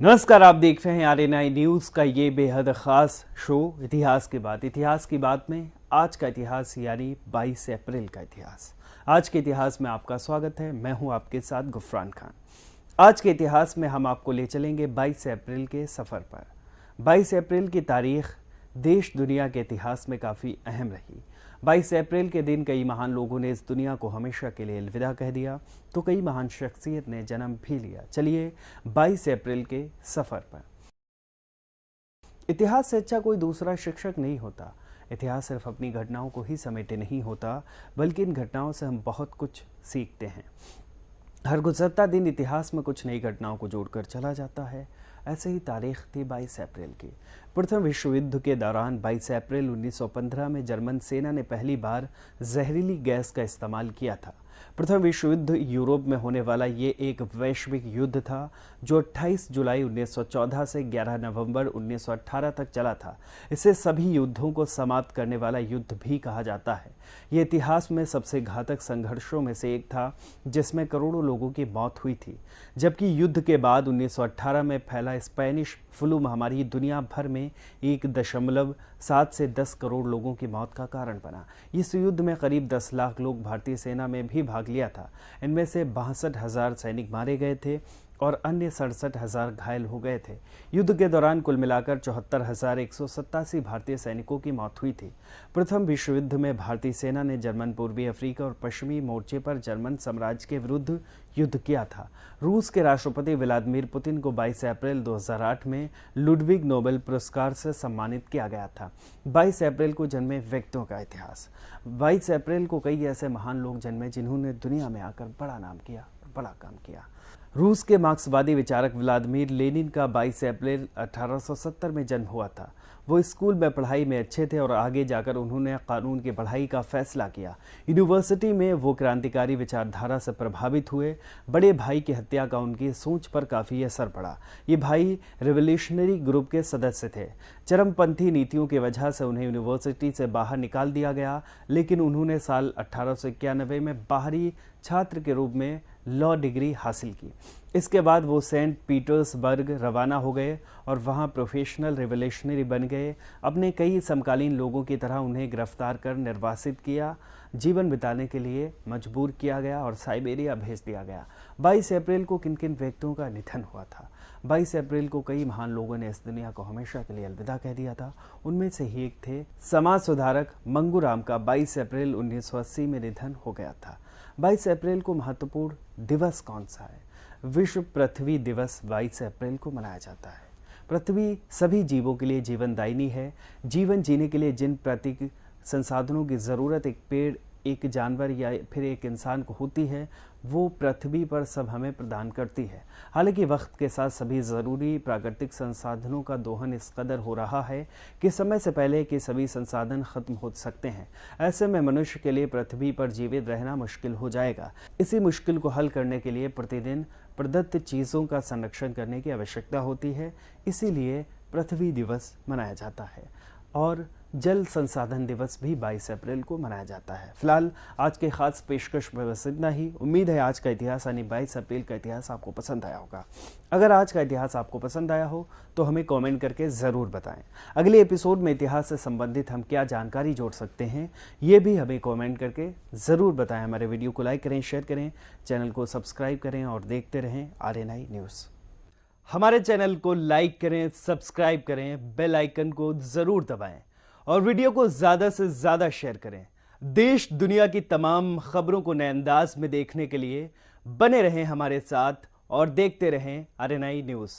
नमस्कार, आप देख रहे हैं आरएनआई न्यूज़ का ये बेहद ख़ास शो इतिहास की बात। इतिहास की बात में आज का इतिहास यानी 22 अप्रैल का इतिहास। आज के इतिहास में आपका स्वागत है। मैं हूं आपके साथ गुफरान खान। आज के इतिहास में हम आपको ले चलेंगे 22 अप्रैल के सफ़र पर। 22 अप्रैल की तारीख देश दुनिया के इतिहास में काफ़ी अहम रही। 22 अप्रैल के दिन कई महान लोगों ने इस दुनिया को हमेशा के लिए अलविदा कह दिया, तो कई महान शख्सियत ने जन्म भी लिया। चलिए 22 अप्रैल के सफ़र पर। इतिहास से अच्छा कोई दूसरा शिक्षक नहीं होता। इतिहास सिर्फ अपनी घटनाओं को ही समेटे नहीं होता, बल्कि इन घटनाओं से हम बहुत कुछ सीखते हैं। हर गुजरता दिन इतिहास में कुछ नई घटनाओं को जोड़कर चला जाता है। ऐसे ही तारीख थी 22 अप्रैल की। प्रथम विश्व युद्ध के दौरान 22 अप्रैल 1915 में जर्मन सेना ने पहली बार जहरीली गैस का इस्तेमाल किया था। प्रथम विश्व युद्ध यूरोप में होने वाला ये एक वैश्विक युद्ध था जो 28 जुलाई 1914 से 11 नवंबर 1918 तक चला था। इसे सभी युद्धों को समाप्त करने वाला युद्ध भी कहा जाता है। ये इतिहास में सबसे घातक संघर्षों में से एक था, जिसमें करोड़ों लोगों की मौत हुई थी। जबकि युद्ध के बाद 1918 में फैला स्पेनिश फ्लू महामारी दुनिया भर में 1.7 से 10 करोड़ लोगों की मौत का कारण बना। इस युद्ध में करीब 10 लाख लोग भारतीय सेना में भी भाग लिया था। इनमें से 62,000 सैनिक मारे गए थे और अन्य 67,000 घायल हो गए थे। युद्ध के दौरान कुल मिलाकर 74,187 भारतीय सैनिकों की मौत हुई थी। प्रथम विश्व युद्ध में भारतीय सेना ने जर्मन, पूर्वी अफ्रीका और पश्चिमी मोर्चे पर जर्मन साम्राज्य के विरुद्ध युद्ध किया था। रूस के राष्ट्रपति व्लादिमीर पुतिन को 22 अप्रैल 2008 में लुडविग नोबेल पुरस्कार से सम्मानित किया गया था। 22 अप्रैल को जन्मे व्यक्तियों का इतिहास। 22 अप्रैल को कई ऐसे महान लोग जन्मे जिन्होंने दुनिया में आकर बड़ा नाम किया, बड़ा काम किया। रूस के मार्क्सवादी विचारक व्लादिमीर लेनिन का 22 अप्रैल 1870 में जन्म हुआ था। वो स्कूल में पढ़ाई में अच्छे थे और आगे जाकर उन्होंने कानून की पढ़ाई का फैसला किया। यूनिवर्सिटी में वो क्रांतिकारी विचारधारा से प्रभावित हुए। बड़े भाई की हत्या का उनकी सोच पर काफ़ी असर पड़ा। ये भाई रिवोल्यूशनरी ग्रुप के सदस्य थे। चरमपंथी नीतियों की वजह से उन्हें यूनिवर्सिटी से बाहर निकाल दिया गया, लेकिन उन्होंने साल 1891 में बाहरी छात्र के रूप में लॉ डिग्री हासिल की। इसके बाद वो सेंट पीटर्सबर्ग रवाना हो गए और वहाँ प्रोफेशनल रिवोल्यूशनरी बन गए। अपने कई समकालीन लोगों की तरह उन्हें गिरफ्तार कर निर्वासित किया, जीवन बिताने के लिए मजबूर किया गया और साइबेरिया भेज दिया गया। 22 अप्रैल को किन किन व्यक्तियों का निधन हुआ था? 22 अप्रैल को कई महान लोगों ने इस दुनिया को हमेशा के लिए अलविदा कह दिया था। उनमें से ही एक थे समाज सुधारक मंगूराम का 22 अप्रैल 1980 में निधन हो गया था। 22 अप्रैल को महत्वपूर्ण दिवस कौन सा है? विश्व पृथ्वी दिवस 22 अप्रैल को मनाया जाता है। पृथ्वी सभी जीवों के लिए जीवनदायिनी है। जीवन जीने के लिए जिन प्राकृतिक संसाधनों की ज़रूरत एक पेड़, एक जानवर या फिर एक इंसान को होती है, वो पृथ्वी पर सब हमें प्रदान करती है। हालांकि वक्त के साथ सभी ज़रूरी प्राकृतिक संसाधनों का दोहन इस कदर हो रहा है कि समय से पहले कि सभी संसाधन खत्म हो सकते हैं। ऐसे में मनुष्य के लिए पृथ्वी पर जीवित रहना मुश्किल हो जाएगा। इसी मुश्किल को हल करने के लिए प्रतिदिन प्रदत्त चीज़ों का संरक्षण करने की आवश्यकता होती है। इसीलिए पृथ्वी दिवस मनाया जाता है और जल संसाधन दिवस भी 22 अप्रैल को मनाया जाता है। फिलहाल आज के खास पेशकश में बस इतना ही। उम्मीद है आज का इतिहास यानी 22 अप्रैल का इतिहास आपको पसंद आया होगा। अगर आज का इतिहास आपको पसंद आया हो तो हमें कमेंट करके ज़रूर बताएं। अगले एपिसोड में इतिहास से संबंधित हम क्या जानकारी जोड़ सकते हैं, ये भी हमें कमेंट करके ज़रूर बताएं। हमारे वीडियो को लाइक करें, शेयर करें, चैनल को सब्सक्राइब करें और देखते रहें आरएनआई न्यूज़। हमारे चैनल को लाइक करें, सब्सक्राइब करें, बेल आइकन को ज़रूर दबाएं और वीडियो को ज़्यादा से ज़्यादा शेयर करें। देश दुनिया की तमाम खबरों को नए अंदाज में देखने के लिए बने रहें हमारे साथ और देखते रहें आरएनआई न्यूज़।